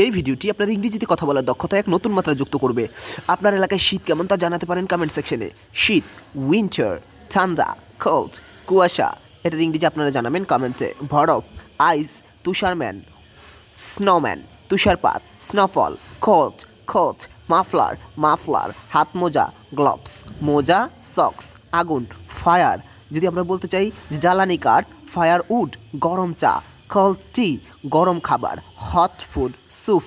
এই ভিডিওটি আপনার ইংরেজিতে কথা বলার দক্ষতা এক নতুন মাত্রা যুক্ত করবে। আপনার এলাকায় শীত কেমন তা জানাতে পারেন কমেন্ট সেকশনে। শীত, উইন্টার, ঠান্ডা, কোল্ড, কুয়াশা, এটার ইংরেজি আপনারা জানাবেন কমেন্টে। বরফ, আইস, তুষারম্যান, স্নোম্যান, তুষারপাত, snowfall, coat, coat, muffler, muffler, হাত মোজা, গ্লোভস, মোজা, সক্স, আগুন, ফায়ার। যদি আমরা বলতে চাই যে জ্বালানি কাঠ, ফায়ার উড, গরম চা, কোল্ড টি, গরম খাবার, হট ফুড, স্যুপ,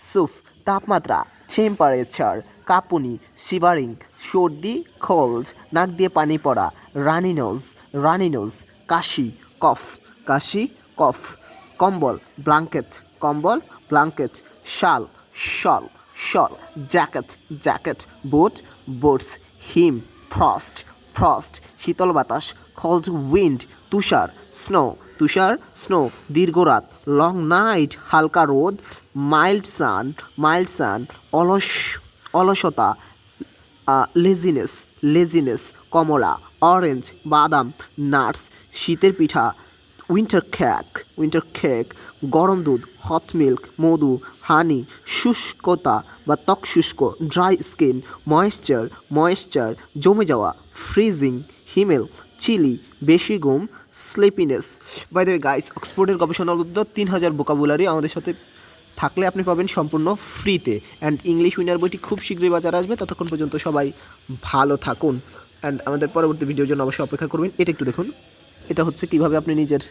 স্যুপ, তাপমাত্রা, টেম্পারেচার, কাঁপুনি, শিভারিং, সর্দি, কোল্ড, নাক দিয়ে পানি পড়া, রানি নোজ, রানি নোজ, কাশি, কফ, কাশি, কফ, কম্বল, ব্ল্যাঙ্কেট, কম্বল, ব্ল্যাঙ্কেট, শাল, শল, শল, জ্যাকেট, জ্যাকেট, বুট, বুটস, হিম, ফ্রস্ট, ফ্রস্ট, শীতল বাতাস, কোল্ড উইন্ড, তুষার, স্নো, তুষার, স্নো, দীর্ঘ রাত, লং নাইট, হালকা রোদ, মাইল্ড সান, মাইল্ড সান, অলসতা, লেজিনেস, লেজিনেস, কমলা, অরেঞ্জ, বাদাম, নাটস, শীতের পিঠা, উইন্টার কেক, উইন্টার কেক, গরম দুধ, হট মিল্ক, মধু, হানি, শুষ্কতা বা ত্বক শুষ্ক, ড্রাই স্কিন, ময়েশ্চার, ময়েশ্চার, জমে যাওয়া, ফ্রিজিং, হিমেল, চিলি, বেশি ঘুম, sleepiness. By the way guys, অক্সফোর্ডের গবেষণালব্ধ 3000 ভোকাবুলারি আমাদের সাথে থাকলে আপনি পাবেন সম্পূর্ণ ফ্রিতে। অ্যান্ড ইংলিশ উইনার বইটি খুব শীঘ্রই বাজারে আসবে। ততক্ষণ পর্যন্ত সবাই ভালো থাকুন অ্যান্ড আমাদের পরবর্তী ভিডিওর জন্য অবশ্যই অপেক্ষা করবেন। এটা একটু দেখুন, এটা হচ্ছে কিভাবে আপনি নিজের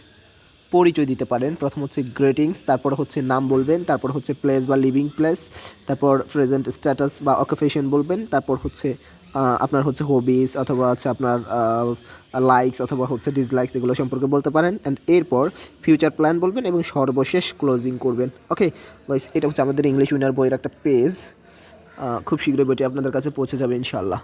পরিচয় দিতে পারেন। প্রথম হচ্ছে গ্রেটিংস, তারপর হচ্ছে নাম বলবেন, তারপর হচ্ছে প্লেস বা লিভিং প্লেস, তারপর প্রেজেন্ট স্ট্যাটাস বা অকুপেশন বলবেন, তারপর হচ্ছে আপনার হচ্ছে হবিস অথবা হচ্ছে আপনার লাইকস অথবা হচ্ছে ডিসলাইকস, এগুলো সম্পর্কে বলতে পারেন। অ্যান্ড এরপর ফিউচার প্ল্যান বলবেন এবং সর্বশেষ ক্লোজিং করবেন। ওকে গাইস, এটা হচ্ছে আমাদের ইংলিশ উইনার বইয়ের একটা পেজ। খুব শীঘ্রই বইটি আপনাদের কাছে পৌঁছে যাবে ইনশাআল্লাহ।